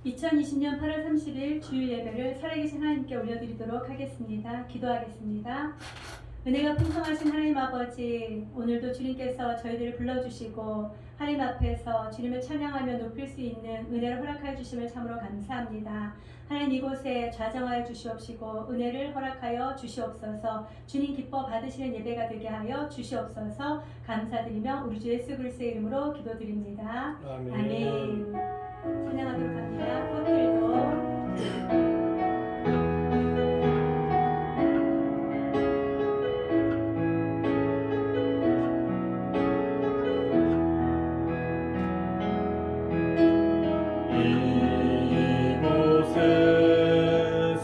2020년 8월 30일 주일 예배를 살아계신 하나님께 올려드리도록 하겠습니다. 기도하겠습니다. 은혜가 풍성하신 하나님 아버지, 오늘도 주님께서 저희들을 불러주시고 하나님 앞에서 주님을 찬양하며 높일 수 있는 은혜를 허락하여 주심을 참으로 감사합니다. 하나님, 이곳에 좌정하여 주시옵시고 은혜를 허락하여 주시옵소서. 주님 기뻐 받으시는 예배가 되게 하여 주시옵소서. 감사드리며 우리 주 예수 그리스도의 이름으로 기도드립니다. 아멘. 찬양하도록 합니다. 꽃들도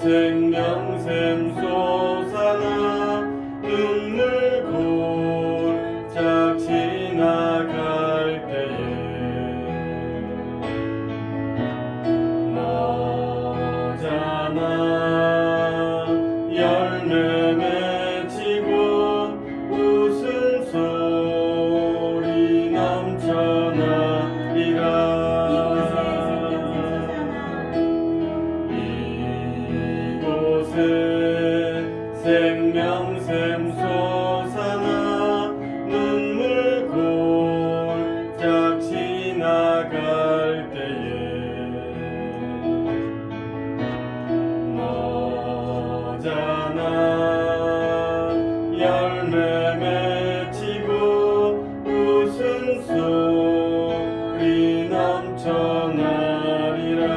생명샘 솟아나 눈물 골짝 지나갈 때에 너잖아 열매 맺히고 웃음소리 넘쳐나리라. 생명샘 솟아나 눈물 골짝 지나갈 때에 너잖아 열매 맺히고 웃음소리 넘쳐나리라.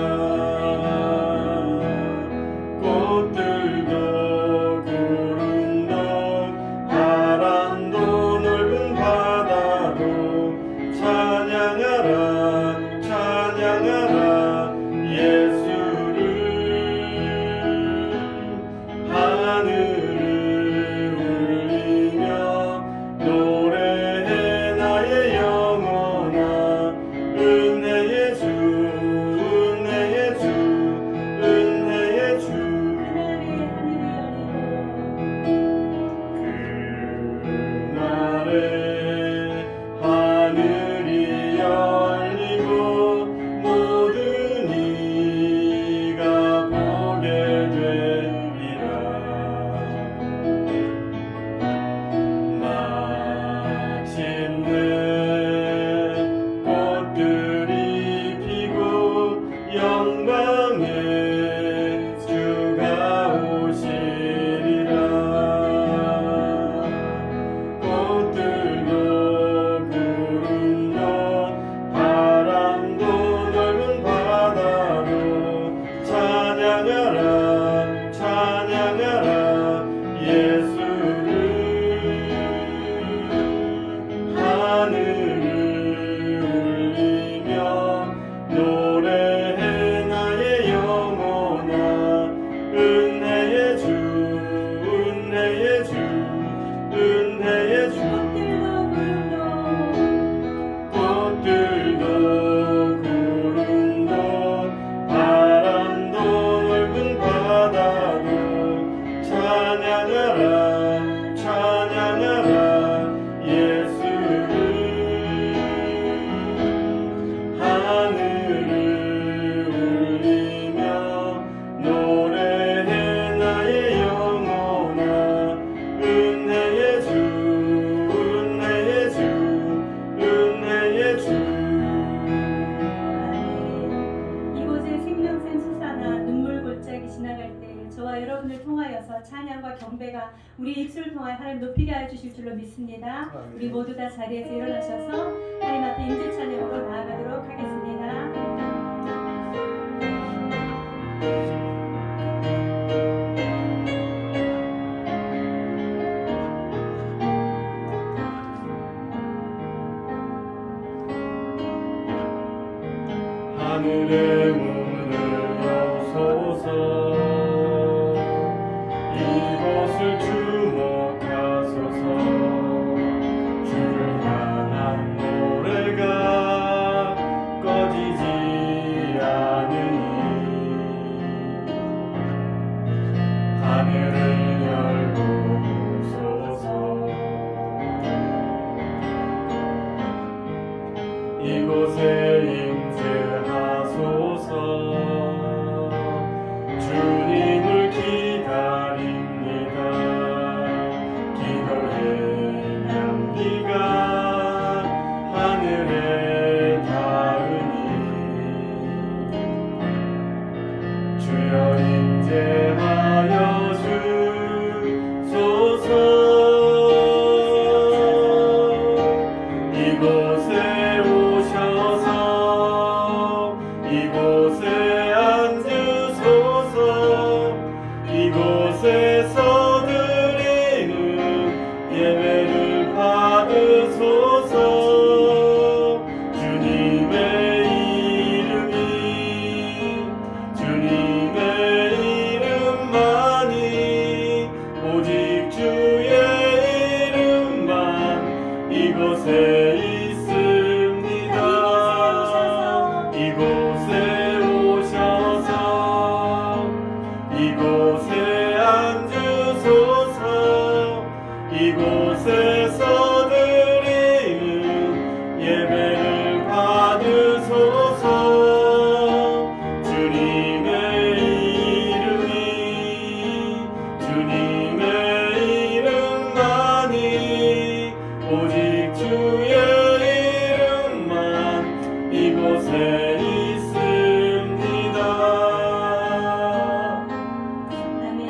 하늘이 열리고 모든 이가 보게 되리라. 마침내 꽃들이 피고 영광의 주가 오시리라. 찬양하라 예수를. 하늘을 울리며 노래해 나의 영혼아. 은혜의 주 은혜의 주 은혜의 주. 꽃들도 구름도 바람도 넓은 바다도 찬양하라 찬양하라 예수를. 하늘을 울리며 노래해 나의 영혼아. 은혜의 주 은혜의 주 은혜의 주. 이곳에 생명샘 솟아나 눈물 골짜기 지나갈 때 저와 여러분을 통하여서 찬양과 경배가 우리 입술을 통하여 하나님 높이게 하여 주실 줄로 믿습니다. 우리 모두 다 자리에서 일어나셔서 하나님 앞에 임재 찬양으로 나아가도록 하겠습니다. 하늘의 문을 여소서. 이곳을 주목하소서. 주를 향한 노래가 꺼지지 않으니 하늘을 열고 부소서. 이곳에 임재하소서. 이곳에서 드리는 예배를 받으소서. 주님의 이름만이 오직 주의 이름만 이곳에 있습니다. 아멘.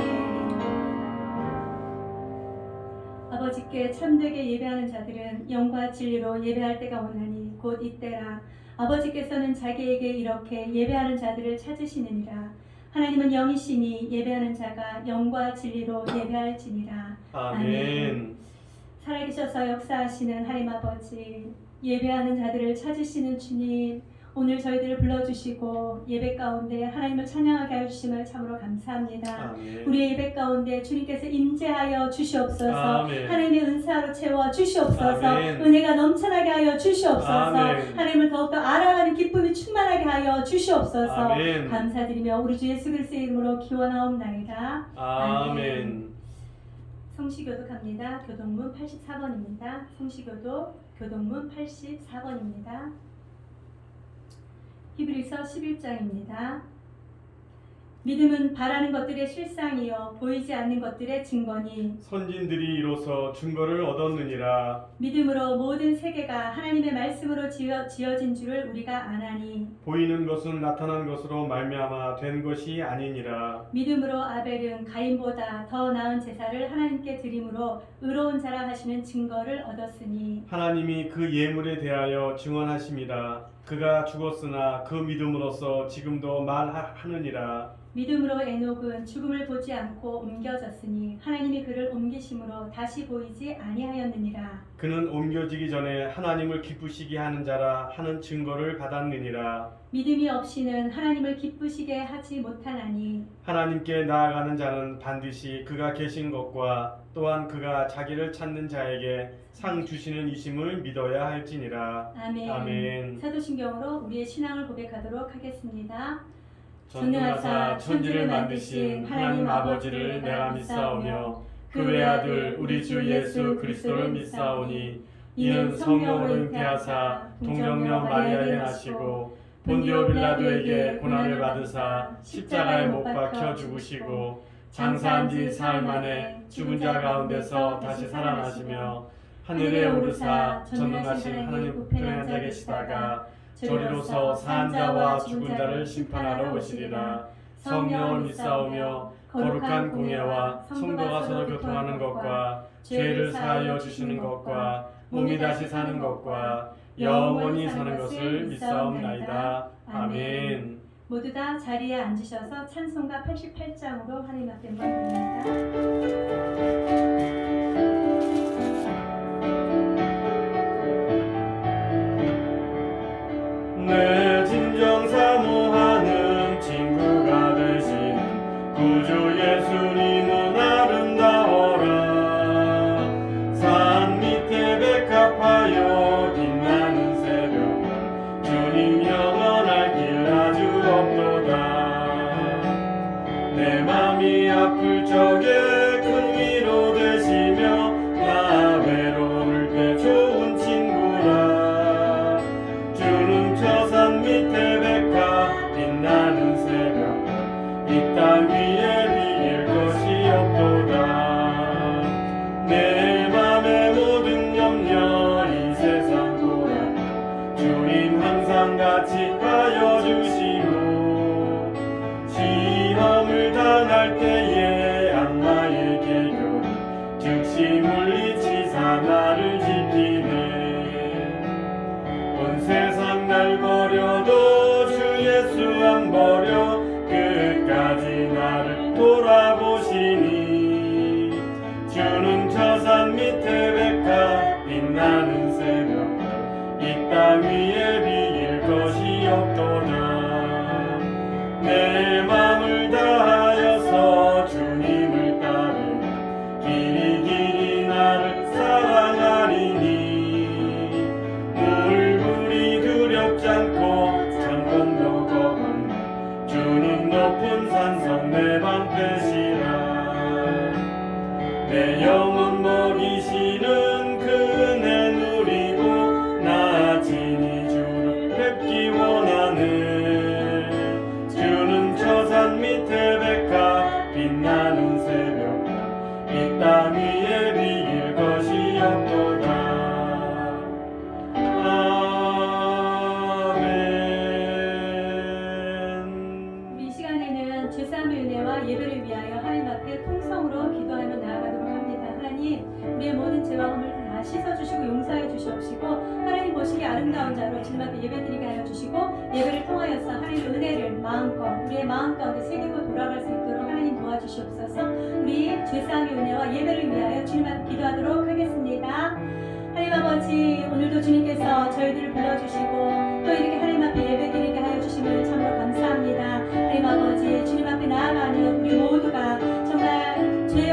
아버지께 참되게 예배하는 자들은 영과 진리로 예배할 때가 오나니 곧 이때라. 아버지께서는 자기에게 이렇게 예배하는 자들을 찾으시느니라. 하나님은 영이시니 예배하는 자가 영과 진리로 예배할지니라. 아멘. 살아계셔서 역사하시는 하나님 아버지, 예배하는 자들을 찾으시는 주님, 오늘 저희들을 불러주시고 예배 가운데 하나님을 찬양하게 해주심을 참으로 감사합니다. 아멘. 우리의 예배 가운데 주님께서 임재하여 주시옵소서. 아멘. 하나님의 은사로 채워 주시옵소서. 아멘. 은혜가 넘쳐나게 하여 주시옵소서. 아멘. 하나님을 더욱더 알아가는 기쁨이 충만하게 하여 주시옵소서. 아멘. 감사드리며 우리 주 예수 그리스도의 이름으로 기원하옵나이다. 아멘. 성시교도 갑니다. 교동문 84번입니다. 성시교도 교동문 84번입니다. 히브리서 11장입니다. 믿음은 바라는 것들의 실상이요 보이지 않는 것들의 증거니 선진들이 이로써 증거를 얻었느니라. 믿음으로 모든 세계가 하나님의 말씀으로 지어진 줄을 우리가 아나니 보이는 것은 나타난 것으로 말미암아 된 것이 아니니라. 믿음으로 아벨은 가인보다 더 나은 제사를 하나님께 드림으로 의로운 자라 하시는 증거를 얻었으니 하나님이 그 예물에 대하여 증언하심이라. 그가 죽었으나 그 믿음으로써 지금도 말하느니라. 믿음으로 에녹은 죽음을 보지 않고 옮겨졌으니 하나님이 그를 옮기심으로 다시 보이지 아니하였느니라. 그는 옮겨지기 전에 하나님을 기쁘시게 하는 자라 하는 증거를 받았느니라. 믿음이 없이는 하나님을 기쁘시게 하지 못하나니 하나님께 나아가는 자는 반드시 그가 계신 것과 또한 그가 자기를 찾는 자에게 상 주시는 이심을 믿어야 할지니라. 아멘. 아멘. 사도신경으로 우리의 신앙을 고백하도록 하겠습니다. 전능하사 천지를 만드신 하나님 아버지를 내가 믿사오며 그 외아들 우리 주 예수 그리스도를 믿사오니 이는 성령으로 잉태하사 동정녀 마리아에 나시고 본디오 빌라도에게 고난을 받으사 십자가에 못 박혀 죽으시고 장사한 지 사흘 만에 죽은 자 가운데서 다시 살아나시며 하늘에 오르사 전능하신 하나님 우편에 앉아 계시다가 저리로서 산 자와 죽은 자를 심판하러 오시리라. 성령을 믿사오며 거룩한 공예와 성도가 서로 교통하는 것과 죄를 사하여 주시는 것과 몸이 다시 사는 것과 영원히 사는 것을 믿사옵나이다. 아멘. 모두 다 자리에 앉으셔서 찬송가 88장으로 하나님 앞에 한번 드립니다. 내 진정 사모하는 친구가 되시는 구주 예수님은 아름다워라. 산 밑에 백합하여 빛나는 새벽은 주님 영원할 길 아주 없도다. 내 맘이 아플 적에 큰 위로 되시며 나 외로울 때 좋은 친구라. 주는 저 산 밑에 백합 빛나는 새벽 이 땅 위에 비길 것이 없도다. 내 맘의 모든 염려 이 세상 돌아 주님 항상 같이 하여 주시고 시험을 당할 때에 악마의 씻어주시고 용서해 주시옵시고 하나님 보시기에 아름다운 자로 주님 앞에 예배드리게 하여 주시고 예배를 통하여서 하나님의 은혜를 마음껏 우리의 마음 가운데 새기고 돌아갈 수 있도록 하나님 도와주시옵소서. 우리 죄사함의 은혜와 예배를 위하여 주님 앞에 기도하도록 하겠습니다. 하나님 아버지, 오늘도 주님께서 저희들을 불러주시고 또 이렇게 하나님 앞에 예배드리게 하여 주심을 참으로 감사합니다. 하나님 아버지, 주님 앞에 나아가는 우리 모두가 정말 죄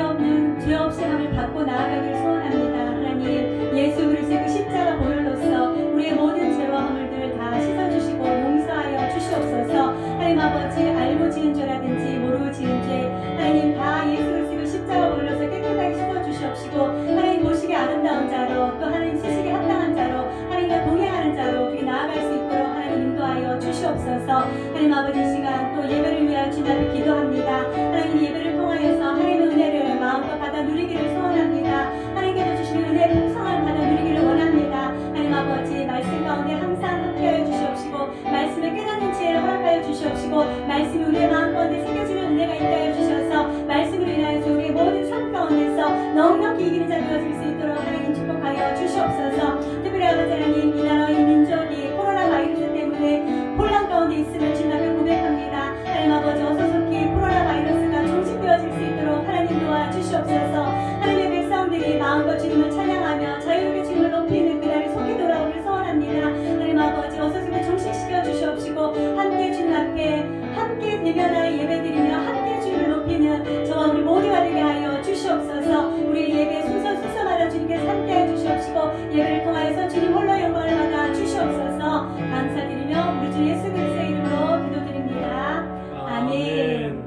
없이 함을 받고 나아가기를 소원합니다. 하나님, 예수 그리스도의 그 십자가 보혈로서 우리의 모든 죄와 허물들을 다 씻어주시고 용서하여 주시옵소서. 하나님 아버지, 알고 지은 죄라든지 모르고 지은 죄 하나님 다 예수 그리스도의 십자가 보혈로서 깨끗하게 씻어주시옵시고 하나님 보시기에 아름다운 자로 또 하나님 쓰시기에 합당한 자로 하나님과 동행하는 자로 우리 나아갈 수 있도록 하나님 인도하여 주시옵소서. 하나님 아버지, 이 시간 또 예배를 위하여 주님 앞에 기도합니다. 하나님 예배를 통하여서 하나님의 은혜를 마음껏 받아 누리기를 소원합니다. 하나님께서 주시는 은혜의 풍성을 받아 누리기를 원합니다. 하나님 아버지, 말씀 가운데 항상 함께하여 주시옵시고 말씀을 깨닫는 지혜를 허락하여 주시옵시고 말씀이 우리의 마음 가운데 새겨지는 은혜가 있게 하여 주셔서 말씀으로 인하여서 우리의 모든 삶 가운데서 넉넉히 이기는 자 되어질 수 있도록 하나님 축복하여 주시옵소서. 특별히 아버지 하나님, 이 나라 이 민족이 코로나 바이러스 때문에 혼란 가운데 있음을 주님 앞에 고백합니다. 하나님 아버지, 어서속히 코로나 바이러스가 종식되어질 수 있도록 하나님 도와주시옵소서. 하나님의 백성들이 마음껏 주님을 찬양하며 자유롭게 주님을 높이는 그날이 속히 돌아오길 소원합니다. 하나님 아버지, 어서속히 종식시켜 주시옵시고 함께 주님 앞에 함께 대면하여 예배드리며 함께 주님을 높이는 저와 우리 모두가 되게 하여 주시옵소서. 우리의 예배 순서마다 주님께서 함께해 주시옵시고 예배를 통하여서 주님 홀로 영광을 받아 주시옵소서. 감사드리며 우리 주 예수 그리스도의 이름으로 기도드립니다. 아멘.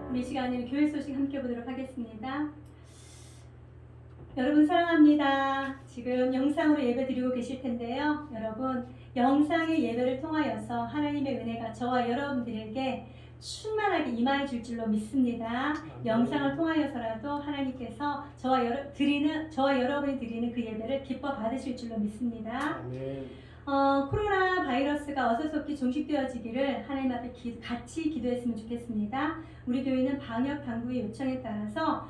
우리 이 시간에 교회 소식 함께 보도록 하겠습니다. 여러분 사랑합니다. 지금 영상으로 예배 드리고 계실 텐데요. 여러분, 영상의 예배를 통하여서 하나님의 은혜가 저와 여러분들에게 충만하게 임하여 줄 줄로 믿습니다. 영상을 통하여서라도 하나님께서 저와 여러분이 드리는 그 예배를 기뻐 받으실 줄로 믿습니다. 코로나 바이러스가 어서속히 종식되어지기를 하나님 앞에 같이 기도했으면 좋겠습니다. 우리 교회는 방역 당국의 요청에 따라서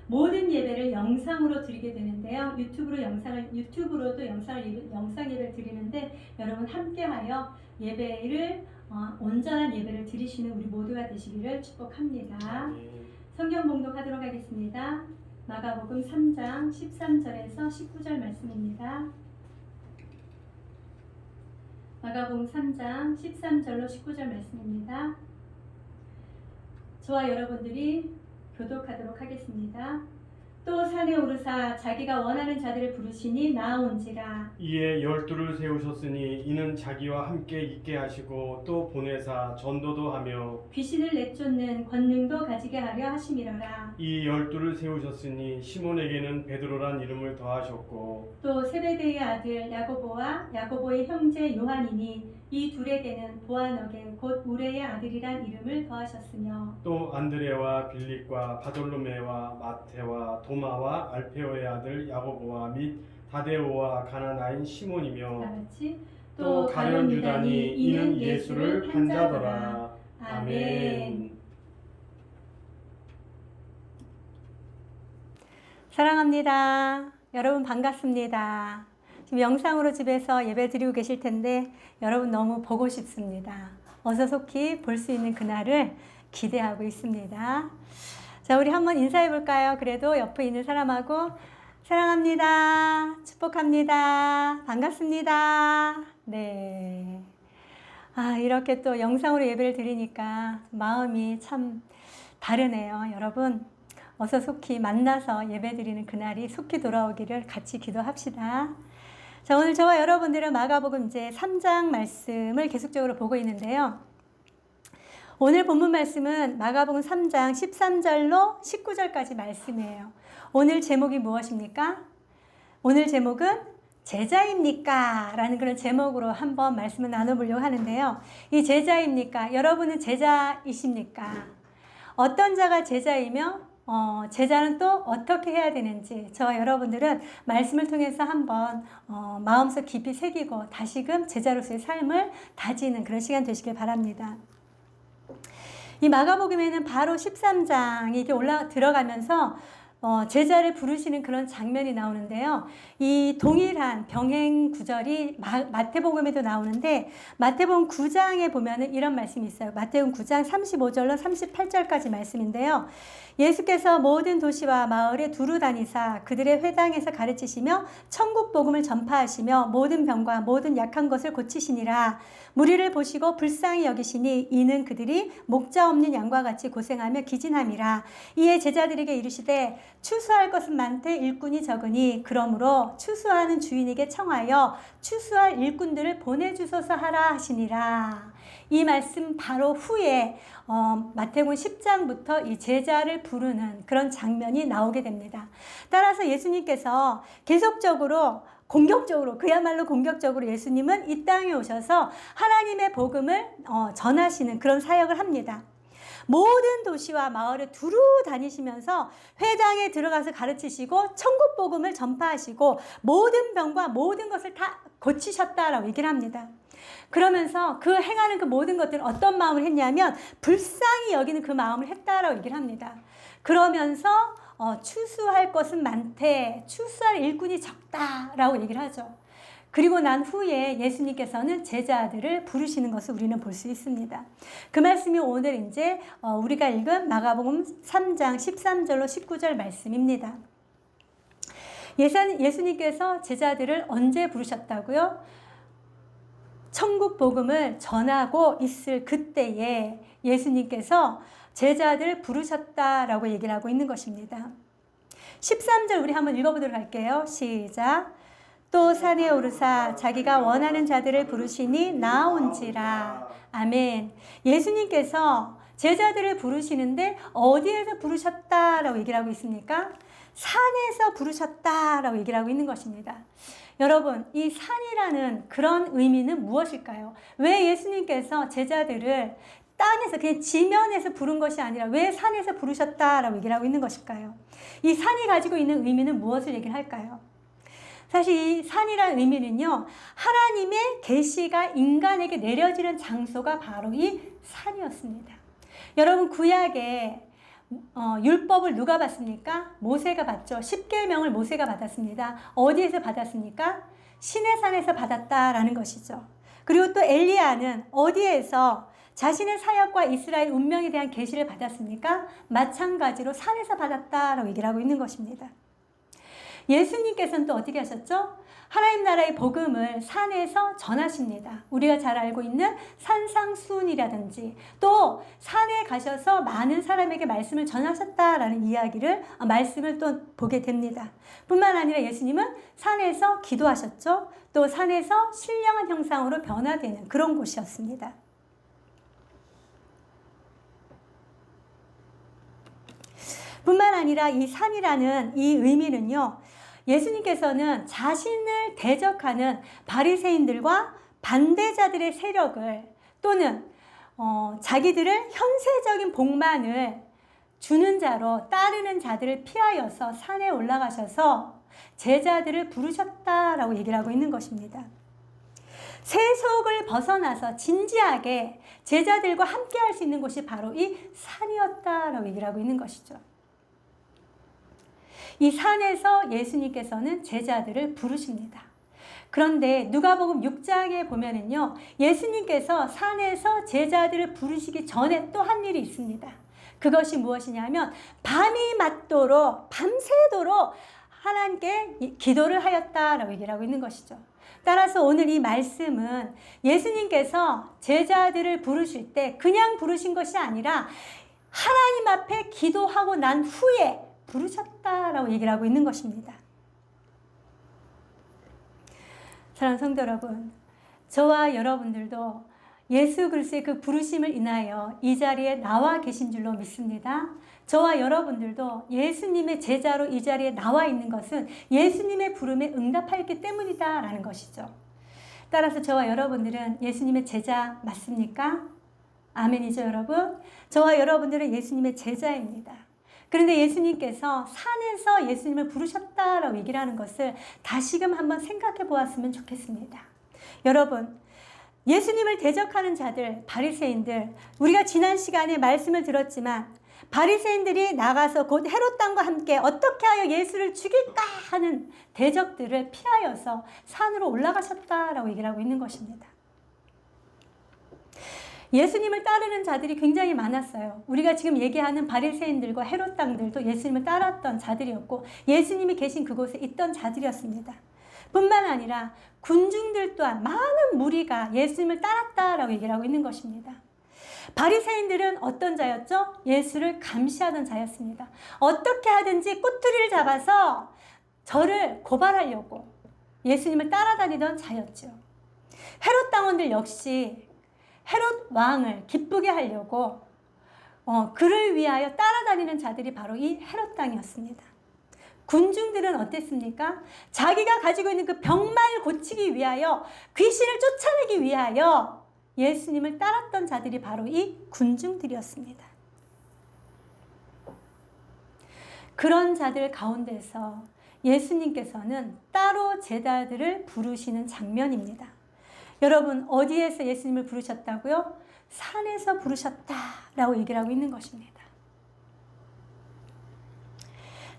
모든 예배를 영상으로 드리게 되는데요. 유튜브로도 영상 예배를 드리는데 여러분 함께하여 예배를 온전한 예배를 드리시는 우리 모두가 되시기를 축복합니다. 성경 봉독하도록 하겠습니다. 마가복음 3장 13절에서 19절 말씀입니다. 마가복음 3장 13절로 19절 말씀입니다. 저와 여러분들이 교독하도록 하겠습니다. 또 산에 오르사 자기가 원하는 자들을 부르시니 나아온지라. 이에 12를 세우셨으니 이는 자기와 함께 있게 하시고 또 보내사 전도도 하며 귀신을 내쫓는 권능도 가지게 하려 하심이로라. 이 12를 세우셨으니 시몬에게는 베드로란 이름을 더하셨고 또 세베대의 아들 야고보와 야고보의 형제 요한이니 이 둘에게는 보아너게 곧 우레의 아들이란 이름을 더하셨으며 또 안드레와 빌립과 바돌로메와 마테와 도마와 알페오의 아들 야고보와 및 다데오와 가나나인 시몬이며 다같이 또 가룟 유다니 이는 예수를 판자더라. 아멘. 사랑합니다. 여러분 반갑습니다. 지금 영상으로 집에서 예배 드리고 계실 텐데 여러분 너무 보고 싶습니다. 어서 속히 볼 수 있는 그날을 기대하고 있습니다. 자, 우리 한번 인사해 볼까요? 그래도 옆에 있는 사람하고 사랑합니다. 축복합니다. 반갑습니다. 네. 이렇게 또 영상으로 예배를 드리니까 마음이 참 다르네요. 여러분, 어서 속히 만나서 예배 드리는 그날이 속히 돌아오기를 같이 기도합시다. 자, 오늘 저와 여러분들은 마가복음 이제 3장 말씀을 계속적으로 보고 있는데요. 오늘 본문 말씀은 마가복음 3장 13절로 19절까지 말씀이에요. 오늘 제목이 무엇입니까? 오늘 제목은 제자입니까? 라는 그런 제목으로 한번 말씀을 나눠보려고 하는데요. 이 제자입니까? 여러분은 제자이십니까? 어떤 자가 제자이며 제자는 또 어떻게 해야 되는지 저와 여러분들은 말씀을 통해서 한번 마음속 깊이 새기고 다시금 제자로서의 삶을 다지는 그런 시간 되시길 바랍니다. 이 마가복음에는 바로 13장이 이렇게 들어가면서 제자를 부르시는 그런 장면이 나오는데요. 이 동일한 병행 구절이 마태복음에도 나오는데 마태복음 9장에 보면은 이런 말씀이 있어요. 마태복음 9장 35절로 38절까지 말씀인데요. 예수께서 모든 도시와 마을에 두루 다니사 그들의 회당에서 가르치시며 천국 복음을 전파하시며 모든 병과 모든 약한 것을 고치시니라. 무리를 보시고 불쌍히 여기시니 이는 그들이 목자 없는 양과 같이 고생하며 기진함이라. 이에 제자들에게 이르시되 추수할 것은 많되 일꾼이 적으니 그러므로 추수하는 주인에게 청하여 추수할 일꾼들을 보내주소서 하라 하시니라. 이 말씀 바로 후에 마태복음 10장부터 이 제자를 부르는 그런 장면이 나오게 됩니다. 따라서 예수님께서 계속적으로 공격적으로, 그야말로 공격적으로 예수님은 이 땅에 오셔서 하나님의 복음을 전하시는 그런 사역을 합니다. 모든 도시와 마을을 두루 다니시면서 회당에 들어가서 가르치시고 천국 복음을 전파하시고 모든 병과 모든 것을 다 고치셨다라고 얘기를 합니다. 그러면서 그 행하는 그 모든 것들은 어떤 마음을 했냐면 불쌍히 여기는 그 마음을 했다라고 얘기를 합니다. 그러면서 추수할 것은 많되 추수할 일꾼이 적다라고 얘기를 하죠. 그리고 난 후에 예수님께서는 제자들을 부르시는 것을 우리는 볼 수 있습니다. 그 말씀이 오늘 이제 우리가 읽은 마가복음 3장 13절로 19절 말씀입니다. 예수님께서 제자들을 언제 부르셨다고요? 천국 복음을 전하고 있을 그때에 예수님께서 제자들을 부르셨다라고 얘기를 하고 있는 것입니다. 13절 우리 한번 읽어보도록 할게요. 시작. 또 산에 오르사 자기가 원하는 자들을 부르시니 나온지라. 아멘. 예수님께서 제자들을 부르시는데 어디에서 부르셨다라고 얘기를 하고 있습니까? 산에서 부르셨다라고 얘기를 하고 있는 것입니다. 여러분, 이 산이라는 그런 의미는 무엇일까요? 왜 예수님께서 제자들을 땅에서 그냥 지면에서 부른 것이 아니라 왜 산에서 부르셨다라고 얘기를 하고 있는 것일까요? 이 산이 가지고 있는 의미는 무엇을 얘기를 할까요? 사실 이 산이라는 의미는요, 하나님의 계시가 인간에게 내려지는 장소가 바로 이 산이었습니다. 여러분, 구약에 율법을 누가 받습니까? 모세가 받죠. 십계명을 모세가 받았습니다. 어디에서 받았습니까? 시내산에서 받았다라는 것이죠. 그리고 또 엘리야는 어디에서 자신의 사역과 이스라엘 운명에 대한 계시를 받았습니까? 마찬가지로 산에서 받았다라고 얘기를 하고 있는 것입니다. 예수님께서는 또 어떻게 하셨죠? 하나님 나라의 복음을 산에서 전하십니다. 우리가 잘 알고 있는 산상수훈이라든지 또 산에 가셔서 많은 사람에게 말씀을 전하셨다라는 말씀을 또 보게 됩니다. 뿐만 아니라 예수님은 산에서 기도하셨죠. 또 산에서 신령한 형상으로 변화되는 그런 곳이었습니다. 뿐만 아니라 이 산이라는 이 의미는요, 예수님께서는 자신을 대적하는 바리새인들과 반대자들의 세력을 또는 자기들을 현세적인 복만을 주는 자로 따르는 자들을 피하여서 산에 올라가셔서 제자들을 부르셨다라고 얘기를 하고 있는 것입니다. 세속을 벗어나서 진지하게 제자들과 함께 할 수 있는 곳이 바로 이 산이었다라고 얘기를 하고 있는 것이죠. 이 산에서 예수님께서는 제자들을 부르십니다. 그런데 누가복음 6장에 보면은요, 예수님께서 산에서 제자들을 부르시기 전에 또 한 일이 있습니다. 그것이 무엇이냐면 밤이 맞도록 밤새도록 하나님께 기도를 하였다라고 얘기를 하고 있는 것이죠. 따라서 오늘 이 말씀은 예수님께서 제자들을 부르실 때 그냥 부르신 것이 아니라 하나님 앞에 기도하고 난 후에 부르셨다라고 얘기를 하고 있는 것입니다. 사랑하는 성도 여러분, 저와 여러분들도 예수 그리스도의 그 부르심을 인하여 이 자리에 나와 계신 줄로 믿습니다. 저와 여러분들도 예수님의 제자로 이 자리에 나와 있는 것은 예수님의 부름에 응답하였기 때문이다라는 것이죠. 따라서 저와 여러분들은 예수님의 제자 맞습니까? 아멘이죠, 여러분? 저와 여러분들은 예수님의 제자입니다. 그런데 예수님께서 산에서 예수님을 부르셨다라고 얘기를 하는 것을 다시금 한번 생각해 보았으면 좋겠습니다. 여러분, 예수님을 대적하는 자들, 바리새인들, 우리가 지난 시간에 말씀을 들었지만 바리새인들이 나가서 곧 헤롯 당과 함께 어떻게 하여 예수를 죽일까 하는 대적들을 피하여서 산으로 올라가셨다라고 얘기를 하고 있는 것입니다. 예수님을 따르는 자들이 굉장히 많았어요. 우리가 지금 얘기하는 바리새인들과 헤롯 당들도 예수님을 따랐던 자들이었고 예수님이 계신 그곳에 있던 자들이었습니다. 뿐만 아니라 군중들 또한 많은 무리가 예수님을 따랐다라고 얘기를 하고 있는 것입니다. 바리새인들은 어떤 자였죠? 예수를 감시하던 자였습니다. 어떻게 하든지 꼬투리를 잡아서 저를 고발하려고 예수님을 따라다니던 자였죠. 헤롯 당원들 역시 헤롯 왕을 기쁘게 하려고 그를 위하여 따라다니는 자들이 바로 이 헤롯 당이었습니다. 군중들은 어땠습니까? 자기가 가지고 있는 그 병만을 고치기 위하여 귀신을 쫓아내기 위하여 예수님을 따랐던 자들이 바로 이 군중들이었습니다. 그런 자들 가운데서 예수님께서는 따로 제자들을 부르시는 장면입니다. 여러분, 어디에서 예수님을 부르셨다고요? 산에서 부르셨다라고 얘기를 하고 있는 것입니다.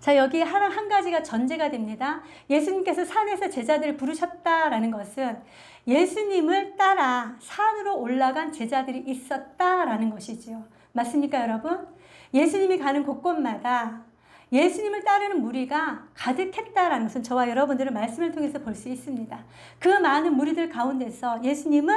자, 여기 한 가지가 전제가 됩니다. 예수님께서 산에서 제자들을 부르셨다라는 것은 예수님을 따라 산으로 올라간 제자들이 있었다라는 것이지요. 맞습니까, 여러분? 예수님이 가는 곳곳마다 예수님을 따르는 무리가 가득했다라는 것은 저와 여러분들은 말씀을 통해서 볼 수 있습니다. 그 많은 무리들 가운데서 예수님은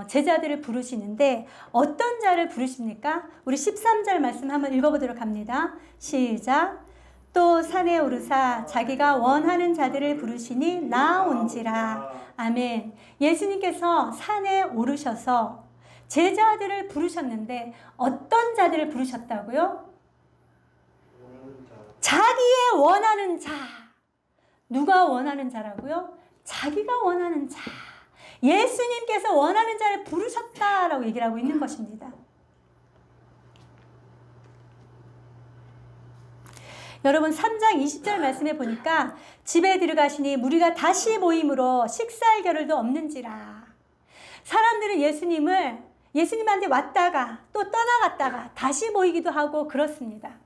제자들을 부르시는데 어떤 자를 부르십니까? 우리 13절 말씀 한번 읽어보도록 합니다. 시작. 또 산에 오르사 자기가 원하는 자들을 부르시니 나온지라. 아멘. 예수님께서 산에 오르셔서 제자들을 부르셨는데 어떤 자들을 부르셨다고요? 자기의 원하는 자. 누가 원하는 자라고요? 자기가 원하는 자. 예수님께서 원하는 자를 부르셨다라고 얘기를 하고 있는 것입니다. 여러분 3장 20절 말씀에 보니까 집에 들어가시니 무리가 다시 모임으로 식사할 겨를도 없는지라. 사람들은 예수님한테 왔다가 또 떠나갔다가 다시 모이기도 하고 그렇습니다.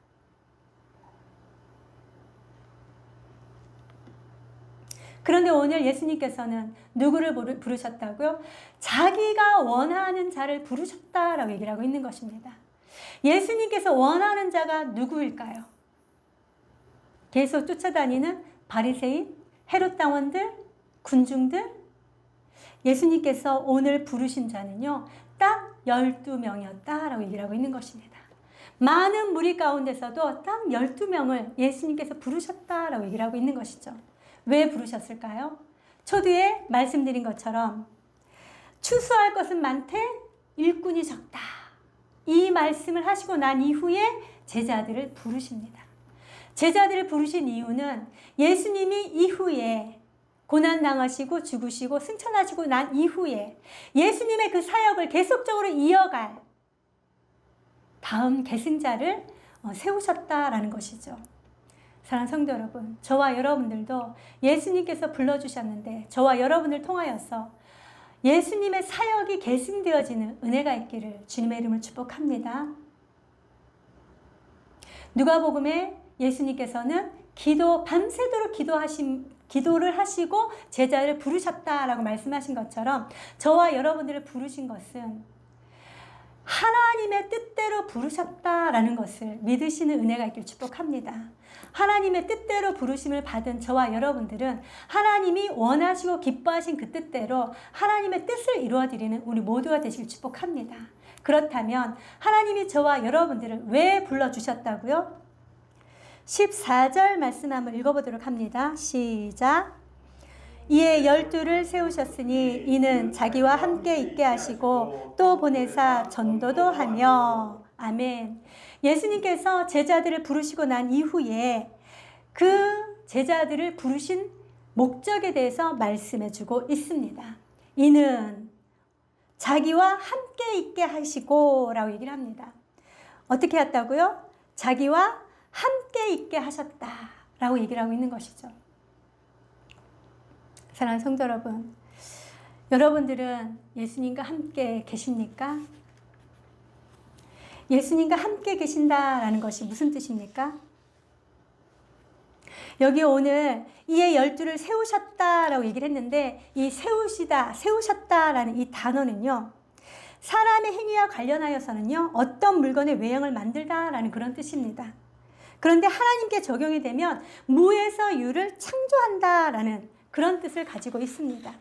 그런데 오늘 예수님께서는 누구를 부르셨다고요? 자기가 원하는 자를 부르셨다라고 얘기를 하고 있는 것입니다. 예수님께서 원하는 자가 누구일까요? 계속 쫓아다니는 바리새인, 헤롯 당원들, 군중들. 예수님께서 오늘 부르신 자는요, 딱 12명이었다라고 얘기를 하고 있는 것입니다. 많은 무리 가운데서도 딱 12명을 예수님께서 부르셨다라고 얘기를 하고 있는 것이죠. 왜 부르셨을까요? 초두에 말씀드린 것처럼 추수할 것은 많되 일꾼이 적다. 이 말씀을 하시고 난 이후에 제자들을 부르십니다. 제자들을 부르신 이유는 예수님이 이후에 고난당하시고 죽으시고 승천하시고 난 이후에 예수님의 그 사역을 계속적으로 이어갈 다음 계승자를 세우셨다라는 것이죠. 사랑하는 성도 여러분, 저와 여러분들도 예수님께서 불러주셨는데 저와 여러분을 통하여서 예수님의 사역이 계승되어지는 은혜가 있기를 주님의 이름을 축복합니다. 누가복음에 예수님께서는 밤새도록 기도를 하시고 제자를 부르셨다라고 말씀하신 것처럼 저와 여러분들을 부르신 것은 하나님의 뜻대로 부르셨다라는 것을 믿으시는 은혜가 있길 축복합니다. 하나님의 뜻대로 부르심을 받은 저와 여러분들은 하나님이 원하시고 기뻐하신 그 뜻대로 하나님의 뜻을 이루어드리는 우리 모두가 되시길 축복합니다. 그렇다면 하나님이 저와 여러분들을 왜 불러주셨다고요? 14절 말씀 한번 읽어보도록 합니다. 시작. 이에 12를 세우셨으니 이는 자기와 함께 있게 하시고 또 보내사 전도도 하며. 아멘. 예수님께서 제자들을 부르시고 난 이후에 그 제자들을 부르신 목적에 대해서 말씀해 주고 있습니다. 이는 자기와 함께 있게 하시고 라고 얘기를 합니다. 어떻게 했다고요? 자기와 함께 있게 하셨다라고 얘기를 하고 있는 것이죠. 사랑하는 성도 여러분, 여러분들은 예수님과 함께 계십니까? 예수님과 함께 계신다라는 것이 무슨 뜻입니까? 여기 오늘 이에 12를 세우셨다라고 얘기를 했는데 이 세우시다, 세우셨다라는 이 단어는요. 사람의 행위와 관련하여서는요. 어떤 물건의 외형을 만들다라는 그런 뜻입니다. 그런데 하나님께 적용이 되면 무에서 유를 창조한다라는 그런 뜻을 가지고 있습니다.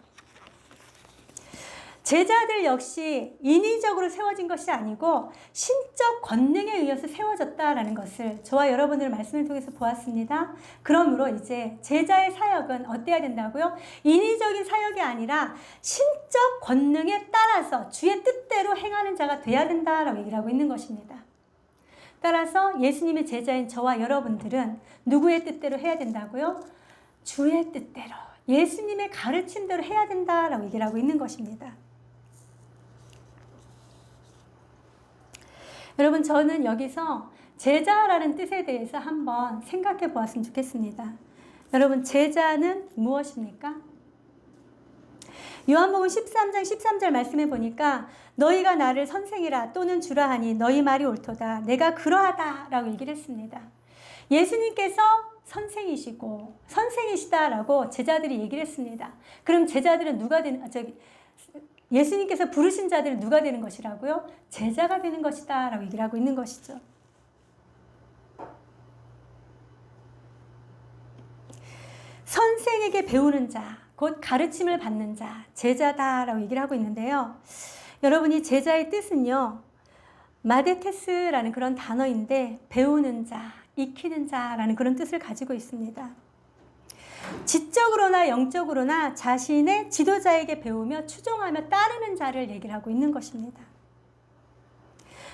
제자들 역시 인위적으로 세워진 것이 아니고 신적 권능에 의해서 세워졌다라는 것을 저와 여러분들 말씀을 통해서 보았습니다. 그러므로 이제 제자의 사역은 어때야 된다고요? 인위적인 사역이 아니라 신적 권능에 따라서 주의 뜻대로 행하는 자가 돼야 된다라고 얘기를 하고 있는 것입니다. 따라서 예수님의 제자인 저와 여러분들은 누구의 뜻대로 해야 된다고요? 주의 뜻대로, 예수님의 가르침대로 해야 된다라고 얘기를 하고 있는 것입니다. 여러분, 저는 여기서 제자라는 뜻에 대해서 한번 생각해 보았으면 좋겠습니다. 여러분, 제자는 무엇입니까? 요한복음 13장 13절 말씀해 보니까 너희가 나를 선생이라 또는 주라 하니 너희 말이 옳도다. 내가 그러하다 라고 얘기를 했습니다. 예수님께서 선생이시고 선생이시다라고 제자들이 얘기를 했습니다. 그럼 제자들은 누가 되는, 예수님께서 부르신 자들은 누가 되는 것이라고요? 제자가 되는 것이다 라고 얘기를 하고 있는 것이죠. 선생에게 배우는 자, 곧 가르침을 받는 자, 제자다라고 얘기를 하고 있는데요. 여러분이 제자의 뜻은요. 마데테스라는 그런 단어인데 배우는 자, 익히는 자라는 그런 뜻을 가지고 있습니다. 지적으로나 영적으로나 자신의 지도자에게 배우며 추종하며 따르는 자를 얘기를 하고 있는 것입니다.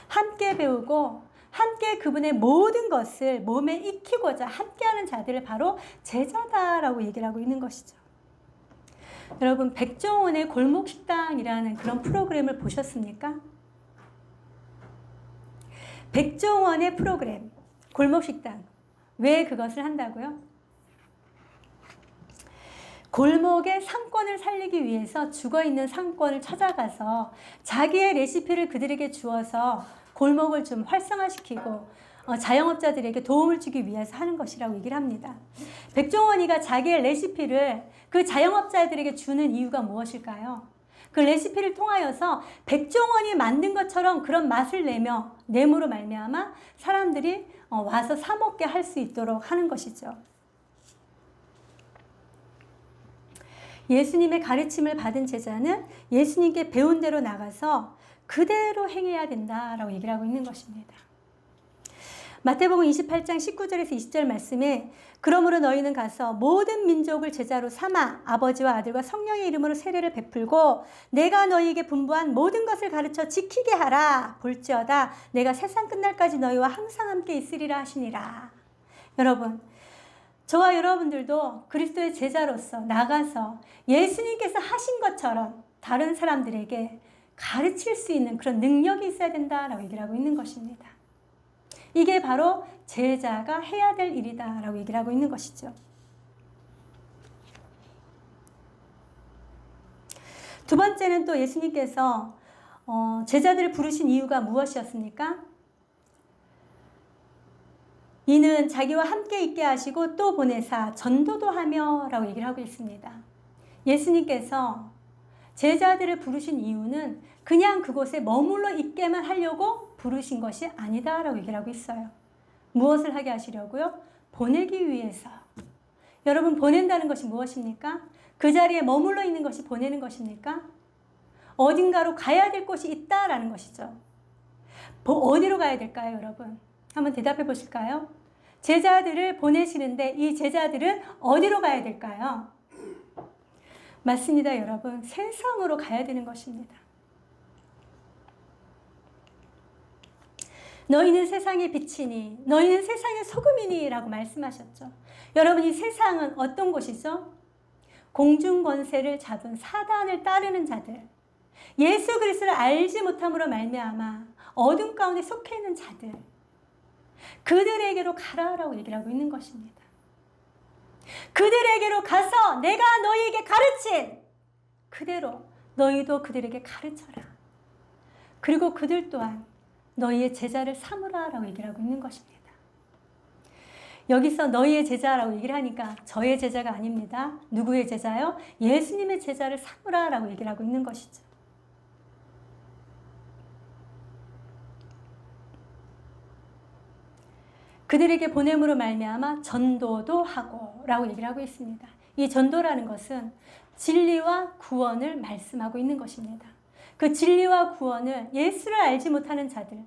함께 배우고 함께 그분의 모든 것을 몸에 익히고자 함께하는 자들을 바로 제자다라고 얘기를 하고 있는 것이죠. 여러분, 백종원의 골목식당이라는 그런 프로그램을 보셨습니까? 백종원의 프로그램, 골목식당. 왜 그것을 한다고요? 골목의 상권을 살리기 위해서 죽어있는 상권을 찾아가서 자기의 레시피를 그들에게 주어서 골목을 좀 활성화시키고 자영업자들에게 도움을 주기 위해서 하는 것이라고 얘기를 합니다. 백종원이가 자기의 레시피를 그 자영업자들에게 주는 이유가 무엇일까요? 그 레시피를 통하여서 백종원이 만든 것처럼 그런 맛을 내므로 말미암아 사람들이 와서 사 먹게 할 수 있도록 하는 것이죠. 예수님의 가르침을 받은 제자는 예수님께 배운 대로 나가서 그대로 행해야 된다라고 얘기를 하고 있는 것입니다. 마태복음 28장 19절에서 20절 말씀에 그러므로 너희는 가서 모든 민족을 제자로 삼아 아버지와 아들과 성령의 이름으로 세례를 베풀고 내가 너희에게 분부한 모든 것을 가르쳐 지키게 하라. 볼지어다 내가 세상 끝날까지 너희와 항상 함께 있으리라 하시니라. 여러분, 저와 여러분들도 그리스도의 제자로서 나가서 예수님께서 하신 것처럼 다른 사람들에게 가르칠 수 있는 그런 능력이 있어야 된다라고 얘기를 하고 있는 것입니다. 이게 바로 제자가 해야 될 일이다라고 얘기를 하고 있는 것이죠. 두 번째는 또 예수님께서 제자들을 부르신 이유가 무엇이었습니까? 이는 자기와 함께 있게 하시고 또 보내사 전도도 하며 라고 얘기를 하고 있습니다. 예수님께서 제자들을 부르신 이유는 그냥 그곳에 머물러 있게만 하려고 부르신 것이 아니다라고 얘기를 하고 있어요. 무엇을 하게 하시려고요? 보내기 위해서. 여러분, 보낸다는 것이 무엇입니까? 그 자리에 머물러 있는 것이 보내는 것입니까? 어딘가로 가야 될 곳이 있다라는 것이죠. 어디로 가야 될까요, 여러분? 한번 대답해 보실까요? 제자들을 보내시는데 이 제자들은 어디로 가야 될까요? 맞습니다, 여러분. 세상으로 가야 되는 것입니다. 너희는 세상의 빛이니 너희는 세상의 소금이니 라고 말씀하셨죠. 여러분, 이 세상은 어떤 곳이죠? 공중권세를 잡은 사단을 따르는 자들, 예수 그리스도를 알지 못함으로 말미암아 어둠 가운데 속해 있는 자들, 그들에게로 가라라고 얘기를 하고 있는 것입니다. 그들에게로 가서 내가 너희에게 가르친 그대로 너희도 그들에게 가르쳐라. 그리고 그들 또한 너희의 제자를 삼으라라고 얘기를 하고 있는 것입니다. 여기서 너희의 제자라고 얘기를 하니까 저의 제자가 아닙니다. 누구의 제자요? 예수님의 제자를 삼으라라고 얘기를 하고 있는 것이죠. 그들에게 보냄으로 말미암아 전도도 하고 라고 얘기를 하고 있습니다. 이 전도라는 것은 진리와 구원을 말씀하고 있는 것입니다. 그 진리와 구원을 예수를 알지 못하는 자들,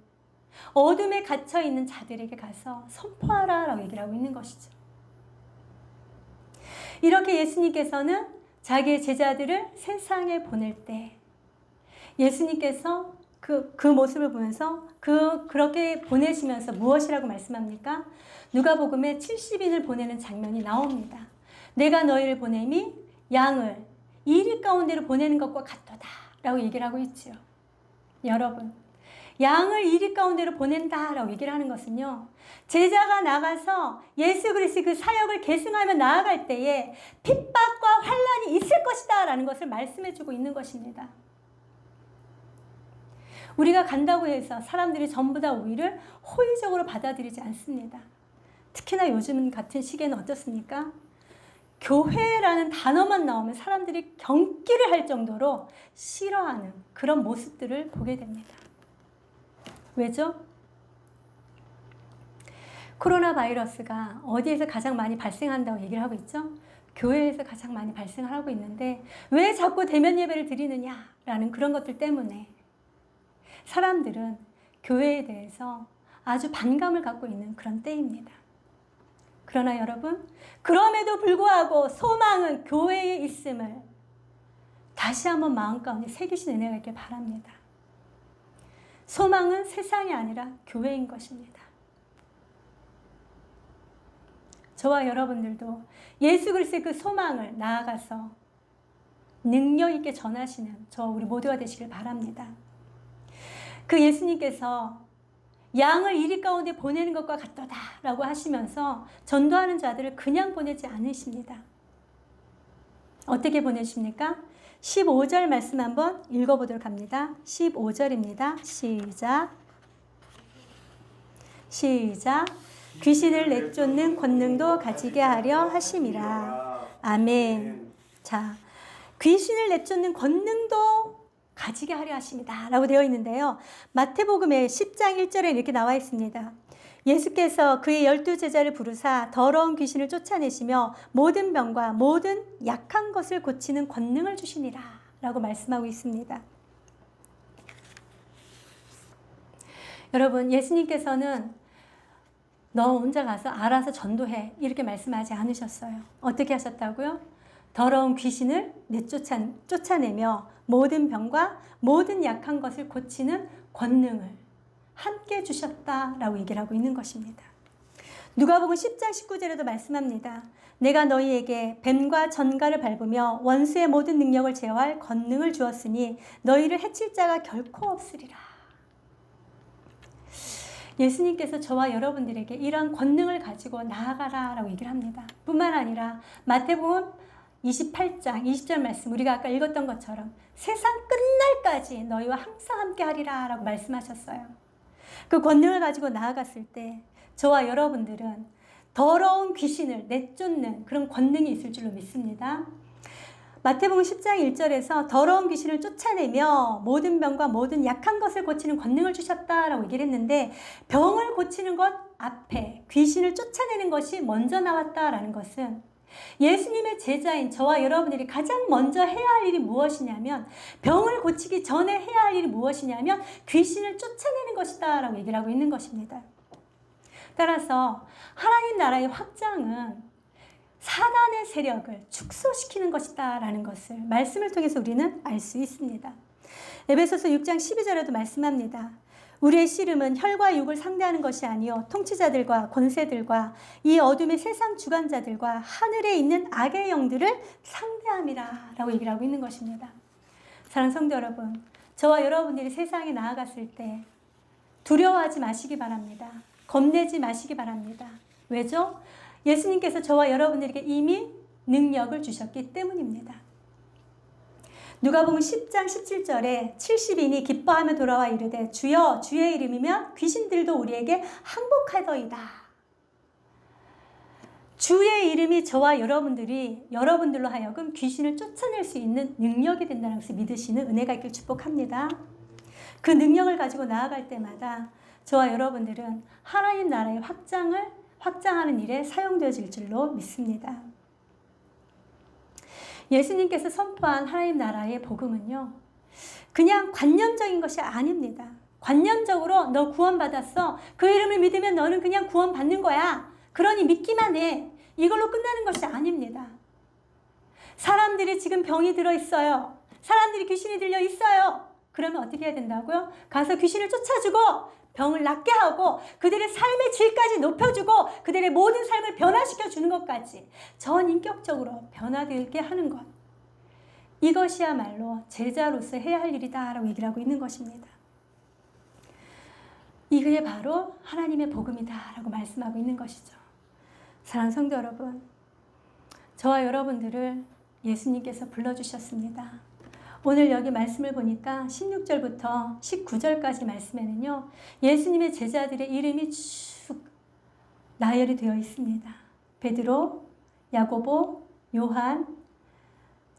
어둠에 갇혀 있는 자들에게 가서 선포하라 라고 얘기를 하고 있는 것이죠. 이렇게 예수님께서는 자기의 제자들을 세상에 보낼 때 예수님께서 그 모습을 보면서 그렇게 보내시면서 무엇이라고 말씀합니까? 누가복음에 70인을 보내는 장면이 나옵니다. 내가 너희를 보냄이 양을 이리 가운데로 보내는 것과 같도다 라고 얘기를 하고 있지요. 여러분, 양을 이리 가운데로 보낸다라고 얘기를 하는 것은요, 제자가 나가서 예수 그리스도의 그 사역을 계승하며 나아갈 때에 핍박과 환난이 있을 것이다 라는 것을 말씀해주고 있는 것입니다. 우리가 간다고 해서 사람들이 전부 다 우리를 호의적으로 받아들이지 않습니다. 특히나 요즘 같은 시기에는 어떻습니까? 교회라는 단어만 나오면 사람들이 경기를 할 정도로 싫어하는 그런 모습들을 보게 됩니다. 왜죠? 코로나 바이러스가 어디에서 가장 많이 발생한다고 얘기를 하고 있죠? 교회에서 가장 많이 발생하고 있는데 왜 자꾸 대면 예배를 드리느냐라는 그런 것들 때문에 사람들은 교회에 대해서 아주 반감을 갖고 있는 그런 때입니다. 그러나 여러분, 그럼에도 불구하고 소망은 교회에 있음을 다시 한번 마음 가운데 새기신 은혜가 있길 바랍니다. 소망은 세상이 아니라 교회인 것입니다. 저와 여러분들도 예수 그리스도의 그 소망을 나아가서 능력 있게 전하시는 우리 모두가 되시길 바랍니다. 그 예수님께서 양을 이리 가운데 보내는 것과 같도다 라고 하시면서 전도하는 자들을 그냥 보내지 않으십니다. 어떻게 보내십니까? 15절 말씀 한번 읽어보도록 합니다. 15절입니다. 시작. 귀신을 내쫓는 권능도 가지게 하려 하심이라. 아멘. 자, 귀신을 내쫓는 권능도 가지게 하려 하십니다 라고 되어 있는데요. 마태복음의 10장 1절에 이렇게 나와 있습니다. 예수께서 그의 12제자를 부르사 더러운 귀신을 쫓아내시며 모든 병과 모든 약한 것을 고치는 권능을 주시니라 라고 말씀하고 있습니다. 여러분, 예수님께서는 너 혼자 가서 알아서 전도해 이렇게 말씀하지 않으셨어요. 어떻게 하셨다고요? 더러운 귀신을 쫓아내며 모든 병과 모든 약한 것을 고치는 권능을 함께 주셨다라고 얘기를 하고 있는 것입니다. 누가복음 10장 19절에도 말씀합니다. 내가 너희에게 뱀과 전갈을 밟으며 원수의 모든 능력을 제어할 권능을 주었으니 너희를 해칠 자가 결코 없으리라. 예수님께서 저와 여러분들에게 이런 권능을 가지고 나아가라라고 얘기를 합니다. 뿐만 아니라 마태복음 28장 20절 말씀 우리가 아까 읽었던 것처럼 세상 끝날까지 너희와 항상 함께 하리라 라고 말씀하셨어요. 그 권능을 가지고 나아갔을 때 저와 여러분들은 더러운 귀신을 내쫓는 그런 권능이 있을 줄로 믿습니다. 마태복음 10장 1절에서 더러운 귀신을 쫓아내며 모든 병과 모든 약한 것을 고치는 권능을 주셨다라고 얘기를 했는데 병을 고치는 것 앞에 귀신을 쫓아내는 것이 먼저 나왔다라는 것은 예수님의 제자인 저와 여러분들이 가장 먼저 해야 할 일이 무엇이냐면 병을 고치기 전에 해야 할 일이 무엇이냐면 귀신을 쫓아내는 것이다 라고 얘기를 하고 있는 것입니다. 따라서 하나님 나라의 확장은 사단의 세력을 축소시키는 것이다 라는 것을 말씀을 통해서 우리는 알 수 있습니다. 에베소서 6장 12절에도 말씀합니다. 우리의 씨름은 혈과 육을 상대하는 것이 아니요 통치자들과 권세들과 이 어둠의 세상 주관자들과 하늘에 있는 악의 영들을 상대함이라 라고 얘기를 하고 있는 것입니다. 사랑하는 성도 여러분, 저와 여러분들이 세상에 나아갔을 때 두려워하지 마시기 바랍니다. 겁내지 마시기 바랍니다. 왜죠? 예수님께서 저와 여러분들에게 이미 능력을 주셨기 때문입니다. 누가복음 10장 17절에 70인이 기뻐하며 돌아와 이르되 주여 주의 이름이면 귀신들도 우리에게 항복하더이다. 주의 이름이 저와 여러분들로 하여금 귀신을 쫓아낼 수 있는 능력이 된다는 것을 믿으시는 은혜가 있길 축복합니다. 그 능력을 가지고 나아갈 때마다 저와 여러분들은 하나님 나라의 확장하는 일에 사용되어질 줄로 믿습니다. 예수님께서 선포한 하나님 나라의 복음은요, 그냥 관념적인 것이 아닙니다. 관념적으로 너 구원받았어. 그 이름을 믿으면 너는 그냥 구원받는 거야. 그러니 믿기만 해. 이걸로 끝나는 것이 아닙니다. 사람들이 지금 병이 들어 있어요. 사람들이 귀신이 들려 있어요. 그러면 어떻게 해야 된다고요? 가서 귀신을 쫓아주고 병을 낫게 하고 그들의 삶의 질까지 높여주고 그들의 모든 삶을 변화시켜 주는 것까지 전인격적으로 변화되게 하는 것. 이것이야말로 제자로서 해야 할 일이다 라고 얘기를 하고 있는 것입니다. 이게 바로 하나님의 복음이다 라고 말씀하고 있는 것이죠. 사랑하는 성도 여러분, 저와 여러분들을 예수님께서 불러주셨습니다. 오늘 여기 말씀을 보니까 16절부터 19절까지 말씀에는요, 예수님의 제자들의 이름이 쭉 나열이 되어 있습니다. 베드로, 야고보, 요한,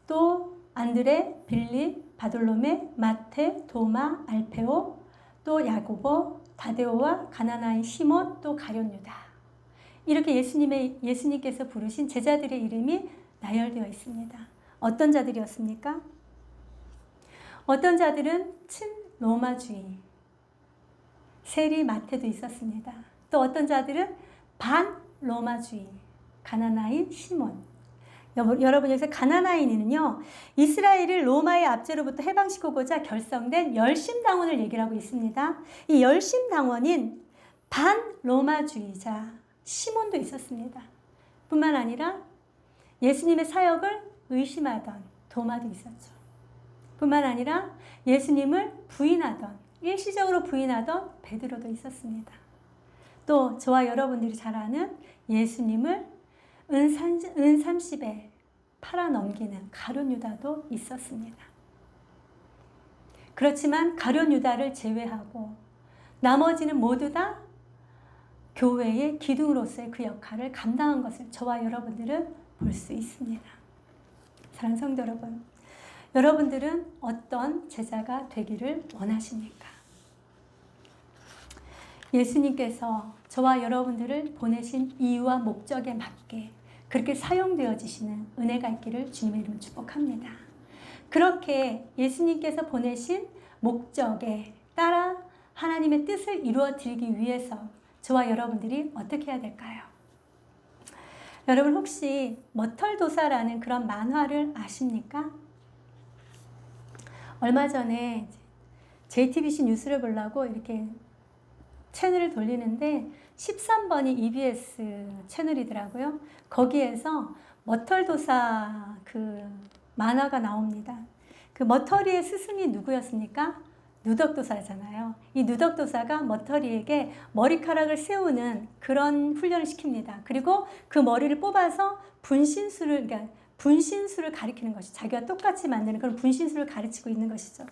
또 안드레, 빌립, 바돌로메, 마테, 도마, 알페오, 또 야고보, 다데오와 가나나인 시몬, 또 가룟 유다. 이렇게 예수님께서 부르신 제자들의 이름이 나열되어 있습니다. 어떤 자들이었습니까? 어떤 자들은 친로마주의, 세리 마태도 있었습니다. 또 어떤 자들은 반로마주의, 가나나인 시몬. 여러분 여기서 가나나인은요, 이스라엘을 로마의 압제로부터 해방시키고자 결성된 열심당원을 얘기를 하고 있습니다. 이 열심당원인 반로마주의자 시몬도 있었습니다. 뿐만 아니라 예수님의 사역을 의심하던 도마도 있었죠. 뿐만 아니라 예수님을 부인하던, 일시적으로 부인하던 베드로도 있었습니다. 또 저와 여러분들이 잘 아는 예수님을 은 30에 팔아넘기는 가룟 유다도 있었습니다. 그렇지만 가룟 유다를 제외하고 나머지는 모두 다 교회의 기둥으로서의 그 역할을 감당한 것을 저와 여러분들은 볼 수 있습니다. 사랑하는 성도 여러분, 여러분들은 어떤 제자가 되기를 원하십니까? 예수님께서 저와 여러분들을 보내신 이유와 목적에 맞게 그렇게 사용되어지시는 은혜가 있기를 주님의 이름으로 축복합니다. 그렇게 예수님께서 보내신 목적에 따라 하나님의 뜻을 이루어 드리기 위해서 저와 여러분들이 어떻게 해야 될까요? 여러분 혹시 머털도사라는 그런 만화를 아십니까? 얼마 전에 JTBC 뉴스를 보려고 이렇게 채널을 돌리는데 13번이 EBS 채널이더라고요. 거기에서 머털도사 그 만화가 나옵니다. 그 머터리의 스승이 누구였습니까? 누덕도사잖아요. 이 누덕도사가 머터리에게 머리카락을 세우는 그런 훈련을 시킵니다. 그리고 그 머리를 뽑아서 분신술을 가리키는 것이, 자기와 똑같이 만드는 그런 분신술을 가르치고 있는 것이죠.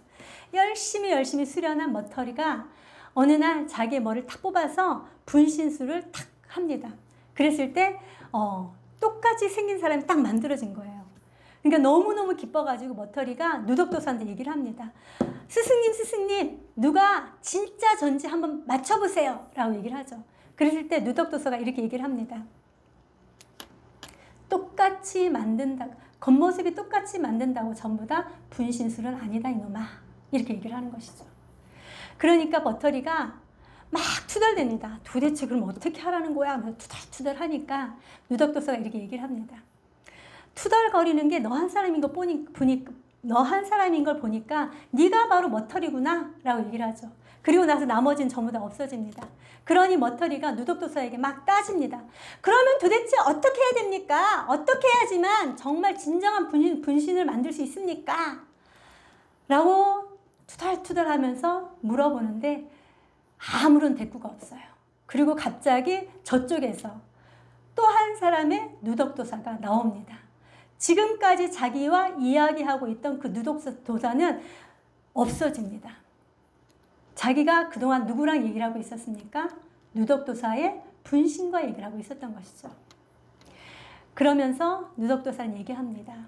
열심히 수련한 머터리가 어느 날 자기의 머리를 탁 뽑아서 분신술을 탁 합니다. 그랬을 때 똑같이 생긴 사람이 딱 만들어진 거예요. 그러니까 너무너무 기뻐가지고 머터리가 누덕도사한테 얘기를 합니다. 스승님, 누가 진짜 전지 한번 맞춰보세요 라고 얘기를 하죠. 그랬을 때 누덕도사가 이렇게 얘기를 합니다. 똑같이 만든다, 겉모습이 똑같이 만든다고 전부 다 분신술은 아니다 이놈아, 이렇게 얘기를 하는 것이죠. 그러니까 머터리가 막 투덜댑니다. 도대체 그럼 어떻게 하라는 거야? 투덜투덜 하니까 누덕도사가 이렇게 얘기를 합니다. 투덜거리는 게 너 한 사람인 걸 보니까 네가 바로 머터리구나 라고 얘기를 하죠. 그리고 나서 나머지는 전부 다 없어집니다. 그러니 머터리가 누덕도사에게 막 따집니다. 그러면 도대체 어떻게 해야 됩니까? 어떻게 해야지만 정말 진정한 분신을 만들 수 있습니까? 라고 투덜투덜 하면서 물어보는데 아무런 대꾸가 없어요. 그리고 갑자기 저쪽에서 또 한 사람의 누덕도사가 나옵니다. 지금까지 자기와 이야기하고 있던 그 누독도사는 없어집니다. 자기가 그동안 누구랑 얘기를 하고 있었습니까? 누독도사의 분신과 얘기를 하고 있었던 것이죠. 그러면서 누독도사는 얘기합니다.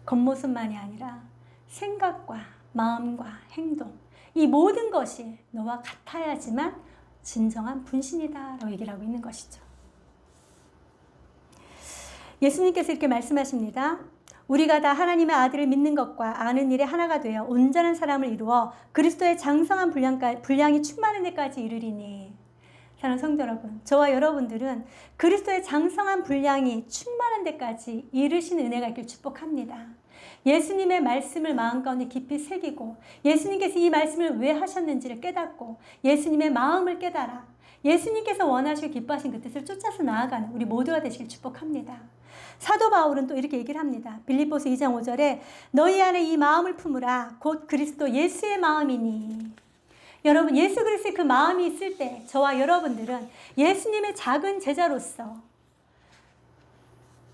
겉모습만이 아니라 생각과 마음과 행동, 이 모든 것이 너와 같아야지만 진정한 분신이다 라고 얘기를 하고 있는 것이죠. 예수님께서 이렇게 말씀하십니다. 우리가 다 하나님의 아들을 믿는 것과 아는 일에 하나가 되어 온전한 사람을 이루어 그리스도의 장성한 분량이 충만한 데까지 이르리니. 사랑하는 성도 여러분, 저와 여러분들은 그리스도의 장성한 분량이 충만한 데까지 이르신 은혜가 있길 축복합니다. 예수님의 말씀을 마음 가운데 깊이 새기고 예수님께서 이 말씀을 왜 하셨는지를 깨닫고 예수님의 마음을 깨달아 예수님께서 원하시고 기뻐하신 그 뜻을 쫓아서 나아가는 우리 모두가 되시길 축복합니다. 사도 바울은 또 이렇게 얘기를 합니다. 빌립보서 2장 5절에 너희 안에 이 마음을 품으라 곧 그리스도 예수의 마음이니. 여러분, 예수 그리스도의 그 마음이 있을 때 저와 여러분들은 예수님의 작은 제자로서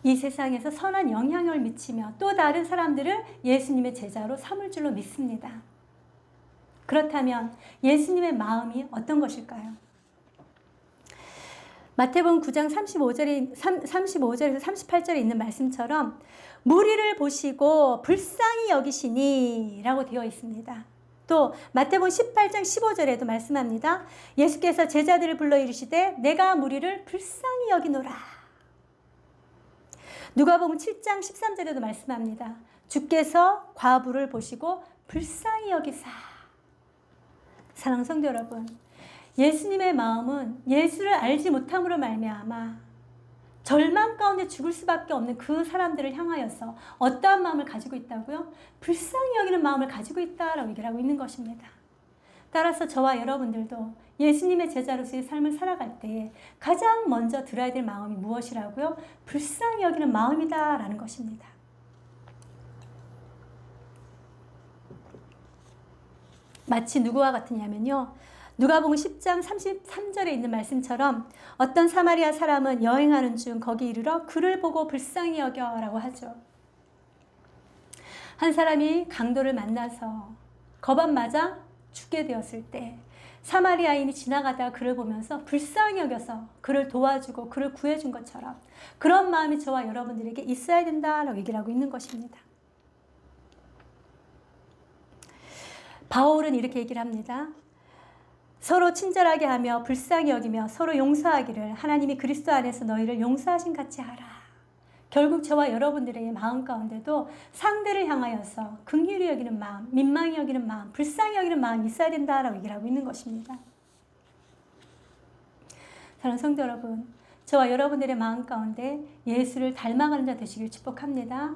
이 세상에서 선한 영향을 미치며 또 다른 사람들을 예수님의 제자로 삼을 줄로 믿습니다. 그렇다면 예수님의 마음이 어떤 것일까요? 마태복음 9장 35절에서 38절에 있는 말씀처럼 무리를 보시고 불쌍히 여기시니 라고 되어 있습니다. 또 마태복음 18장 15절에도 말씀합니다. 예수께서 제자들을 불러 이르시되 내가 무리를 불쌍히 여기노라. 누가복음 7장 13절에도 말씀합니다. 주께서 과부를 보시고 불쌍히 여기사. 사랑하는 성도 여러분, 예수님의 마음은 예수를 알지 못함으로 말미암아 절망 가운데 죽을 수밖에 없는 그 사람들을 향하여서 어떠한 마음을 가지고 있다고요? 불쌍히 여기는 마음을 가지고 있다라고 얘기를 하고 있는 것입니다. 따라서 저와 여러분들도 예수님의 제자로서의 삶을 살아갈 때 가장 먼저 들어야 될 마음이 무엇이라고요? 불쌍히 여기는 마음이다라는 것입니다. 마치 누구와 같으냐면요. 누가복음 10장 33절에 있는 말씀처럼 어떤 사마리아 사람은 여행하는 중 거기 이르러 그를 보고 불쌍히 여겨라고 하죠. 한 사람이 강도를 만나서 거반 맞아 죽게 되었을 때 사마리아인이 지나가다가 그를 보면서 불쌍히 여겨서 그를 도와주고 그를 구해준 것처럼 그런 마음이 저와 여러분들에게 있어야 된다라고 얘기를 하고 있는 것입니다. 바울은 이렇게 얘기를 합니다. 서로 친절하게 하며 불쌍히 여기며 서로 용서하기를 하나님이 그리스도 안에서 너희를 용서하신 같이 하라. 결국 저와 여러분들의 마음 가운데도 상대를 향하여서 긍휼히 여기는 마음, 민망히 여기는 마음, 불쌍히 여기는 마음이 있어야 된다라고 얘기를 하고 있는 것입니다. 사랑하는 성도 여러분, 저와 여러분들의 마음 가운데 예수를 닮아가는 자 되시길 축복합니다.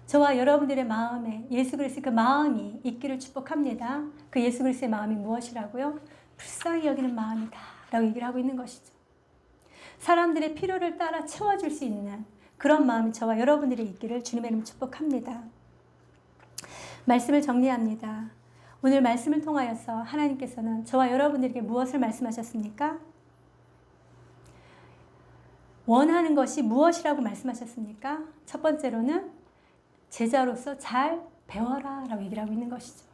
저와 여러분들의 마음에 예수 그리스도의 그 마음이 있기를 축복합니다. 그 예수 그리스도의 마음이 무엇이라고요? 불쌍히 여기는 마음이다 라고 얘기를 하고 있는 것이죠. 사람들의 필요를 따라 채워줄 수 있는 그런 마음이 저와 여러분들이 있기를 주님의 이름으로 축복합니다. 말씀을 정리합니다. 오늘 말씀을 통하여서 하나님께서는 저와 여러분들에게 무엇을 말씀하셨습니까? 원하는 것이 무엇이라고 말씀하셨습니까? 첫 번째로는 제자로서 잘 배워라 라고 얘기를 하고 있는 것이죠.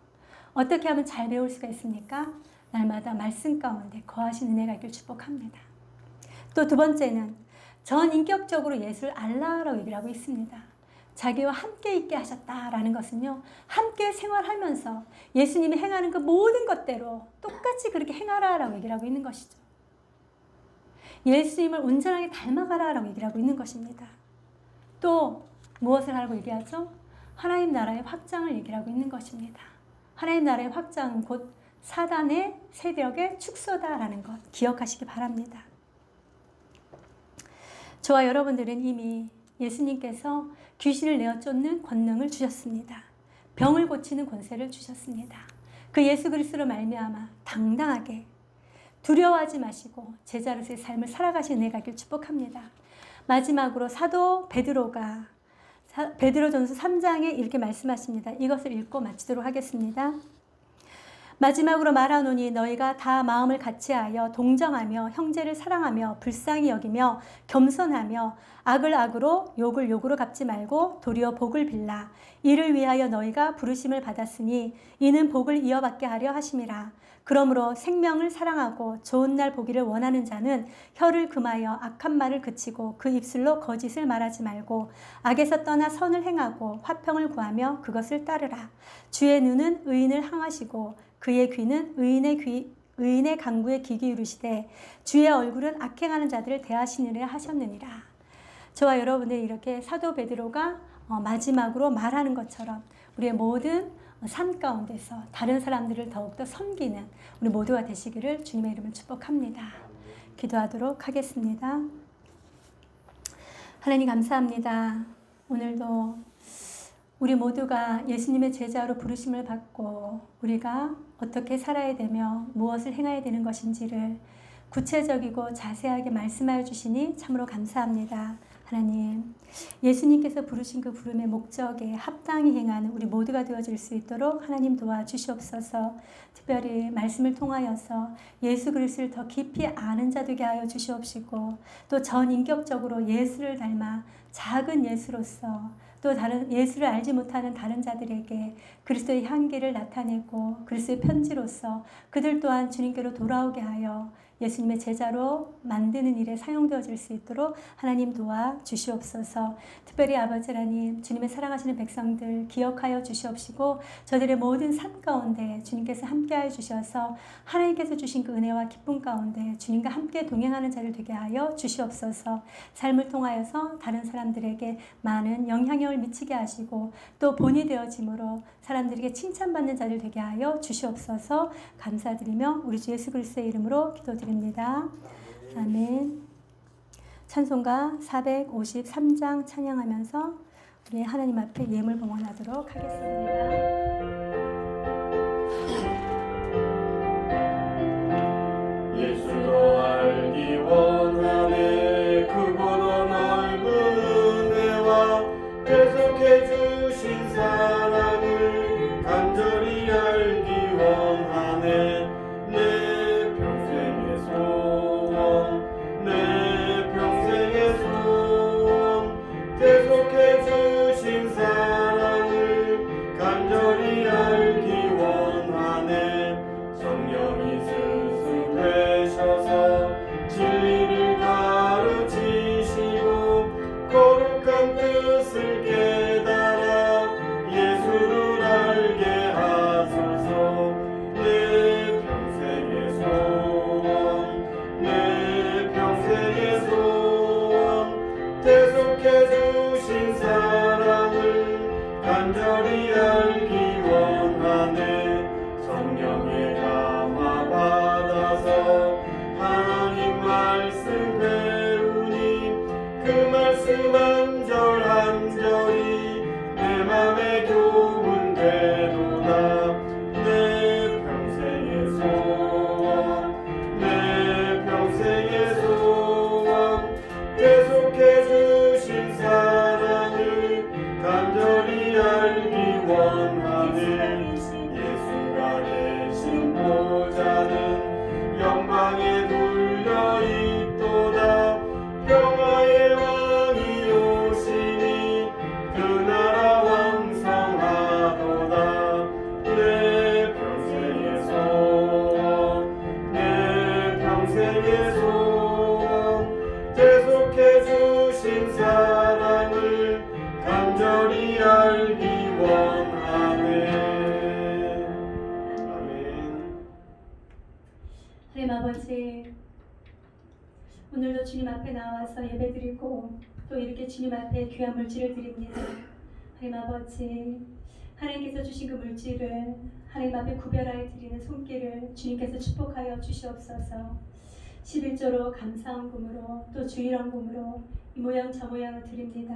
어떻게 하면 잘 배울 수가 있습니까? 날마다 말씀 가운데 거하신 은혜가 있길 축복합니다. 또 두 번째는 전인격적으로 예수를 알라라고 얘기를 하고 있습니다. 자기와 함께 있게 하셨다라는 것은요, 함께 생활하면서 예수님이 행하는 그 모든 것대로 똑같이 그렇게 행하라라고 얘기를 하고 있는 것이죠. 예수님을 온전하게 닮아가라라고 얘기를 하고 있는 것입니다. 또 무엇을 하라고 얘기하죠? 하나님 나라의 확장을 얘기를 하고 있는 것입니다. 하나님 나라의 확장은 곧 사단의 세력의 축소다라는 것 기억하시기 바랍니다. 저와 여러분들은 이미 예수님께서 귀신을 내어 쫓는 권능을 주셨습니다. 병을 고치는 권세를 주셨습니다. 그 예수 그리스도로 말미암아 당당하게 두려워하지 마시고 제자로서의 삶을 살아가시는 은혜가 있길 축복합니다. 마지막으로 사도 베드로가 베드로전서 3장에 이렇게 말씀하십니다. 이것을 읽고 마치도록 하겠습니다. 마지막으로 말하노니 너희가 다 마음을 같이하여 동정하며 형제를 사랑하며 불쌍히 여기며 겸손하며 악을 악으로 욕을 욕으로 갚지 말고 도리어 복을 빌라. 이를 위하여 너희가 부르심을 받았으니 이는 복을 이어받게 하려 하심이라. 그러므로 생명을 사랑하고 좋은 날 보기를 원하는 자는 혀를 금하여 악한 말을 그치고 그 입술로 거짓을 말하지 말고 악에서 떠나 선을 행하고 화평을 구하며 그것을 따르라. 주의 눈은 의인을 향하시고 그의 귀는 의인의 간구에 귀 기울이시되 주의 얼굴은 악행하는 자들을 대하시느니라 하셨느니라. 저와 여러분들이 이렇게 사도 베드로가 마지막으로 말하는 것처럼 우리의 모든 삶 가운데서 다른 사람들을 더욱더 섬기는 우리 모두가 되시기를 주님의 이름을 축복합니다. 기도하도록 하겠습니다. 하나님 감사합니다. 오늘도 우리 모두가 예수님의 제자로 부르심을 받고 우리가 어떻게 살아야 되며 무엇을 행해야 되는 것인지를 구체적이고 자세하게 말씀하여 주시니 참으로 감사합니다. 하나님, 예수님께서 부르신 그 부름의 목적에 합당히 행하는 우리 모두가 되어질 수 있도록 하나님 도와주시옵소서. 특별히 말씀을 통하여서 예수 그리스도를 더 깊이 아는 자 되게 하여 주시옵시고 또 전인격적으로 예수를 닮아 작은 예수로서 또 다른 예수를 알지 못하는 다른 자들에게 그리스도의 향기를 나타내고 그리스도의 편지로서 그들 또한 주님께로 돌아오게 하여 예수님의 제자로 만드는 일에 사용되어질 수 있도록 하나님 도와 주시옵소서. 특별히 아버지 하나님, 주님의 사랑하시는 백성들 기억하여 주시옵시고 저들의 모든 삶 가운데 주님께서 함께하여 주셔서 하나님께서 주신 그 은혜와 기쁨 가운데 주님과 함께 동행하는 자를 되게 하여 주시옵소서. 삶을 통하여서 다른 사람들에게 많은 영향력을 미치게 하시고 또 본이 되어짐으로 사람들에게 칭찬받는 자들 되게 하여 주시옵소서. 감사드리며 우리 주 예수 그리스도의 이름으로 기도드립니다. 아멘. 찬송가 453장 찬양하면서 우리 하나님 앞에 예물 봉헌하도록 하겠습니다. 예수로 알기 원하네 크고도 넓은 은혜와 계속해 주신 사랑을 간절히 알기 원하네 내 평생의 소원 내 평생의 소원 계속해 주신 사랑을 간절히 알기 원하네 성령이 스승 되셔서 진리를 가르치시고 거룩한 뜻을 깨달아 예수를 알게 하소서 내 평생의 소원 내 평생의 소원 계속해 주신 사랑을 간절히 알기 원하네 성령의 감화 받아서 하나님 말씀 배우니 그 말씀 한 절 한 절이 내 맘에 교훈 되도다 내 평생의 소원 내 평생의 소원 계속해 주신 사랑을 간절히 알기 원하네 예수가 계신 보좌는 영광에 눌려 있도다 평화의 왕이 오시니 그 나라 왕성하도다 내 평생의 소원 내 평생의 소원 계속해 주신 사랑을 간절히 알기 원하네 아멘. 하나님 아버지, 오늘도 주님 앞에 나와서 예배드리고 또 이렇게 주님 앞에 귀한 물질을 드립니다. 하나님 아버지, 하나님께서 주신 그 물질을 하나님 앞에 구별하여 드리는 손길을 주님께서 축복하여 주시옵소서. 11조로 감사헌금으로 또 주일헌금으로 이 모양 저 모양을 드립니다.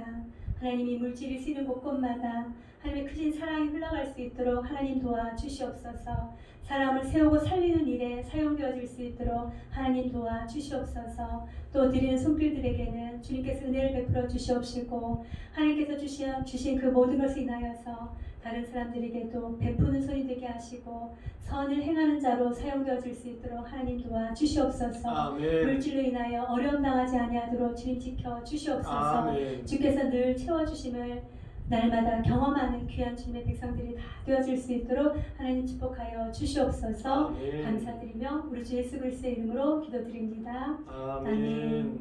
하나님 이 물질이 쓰이는 곳곳마다 하나님의 크신 사랑이 흘러갈 수 있도록 하나님 도와주시옵소서. 사람을 세우고 살리는 일에 사용되어질 수 있도록 하나님 도와주시옵소서. 또 드리는 손길들에게는 주님께서 은혜를 베풀어 주시옵시고 하나님께서 주신 그 모든 것을 인하여서 다른 사람들에게도 베푸는 손이 되게 하시고 선을 행하는 자로 사용되어질 수 있도록 하나님 도와주시옵소서. 아멘. 물질로 인하여 어려움 당하지 아니하도록 주님 지켜 주시옵소서. 아멘. 주께서 늘 채워주심을 날마다 경험하는 귀한 주님의 백성들이 다 되어질 수 있도록 하나님 축복하여 주시옵소서. 아멘. 감사드리며 우리 주 예수 그리스도의 이름으로 기도드립니다. 아멘.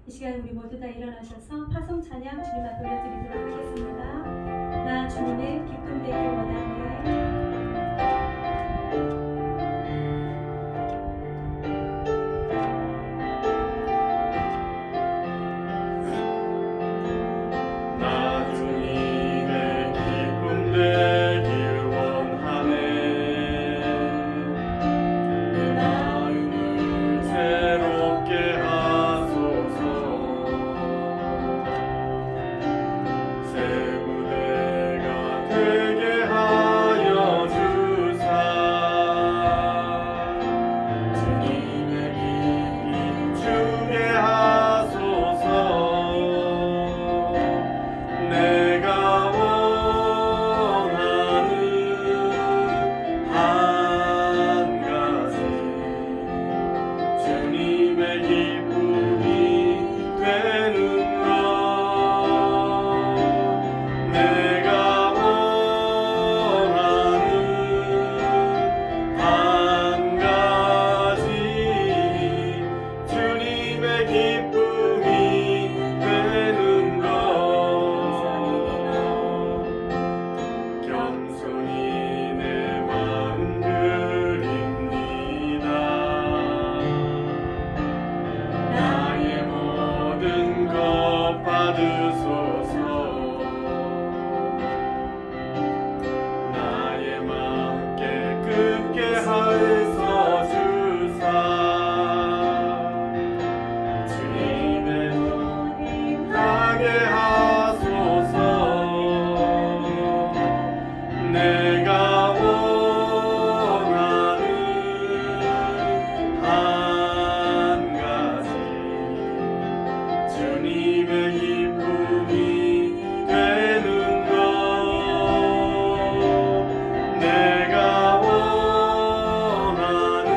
이 시간 우리 모두 다 일어나셔서 파송 찬양 주님 앞에 올려드리도록 하겠습니다. 나 주님의 기쁨 되길 원하네. 나 주님의 기쁨 되길 원하네. 내 마음을 새롭게 하소서. 새 부대가 되게 하여 주사. 주님의 기쁨 주게 하소서. 내가 원하는 한 가지 주님의 기쁨이 되는 것. 내가 원하는 한 가지 주님의 기쁨이 되는 것. 겸손히 내 마음 드립니다. 나의 모든 것 받으소서. 나의 마음 깨끗게 하여서 주사. 주님의 손이 가게 하소서. 내가 원하는 한 가지 주님의 기쁨이 되는 것. 내가 원하는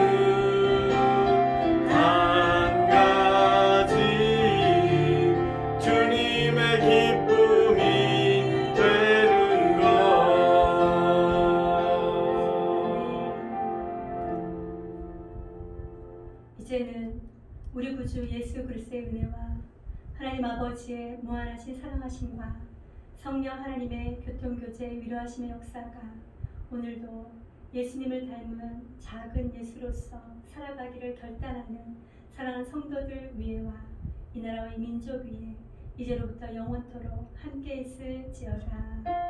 한 가지 주님의 기쁨이 되는 것. 이제는 우리 구주 예수 그리스도의 은혜와 하나님 아버지의 무한하신 사랑하심과 성령 하나님의 교통교제 위로하심의 역사가 오늘도 예수님을 닮은 작은 예수로서 살아가기를 결단하는 사랑하는 성도들 위에와 이 나라와 이 민족 위에 이제로부터 영원토록 함께 있을지어다.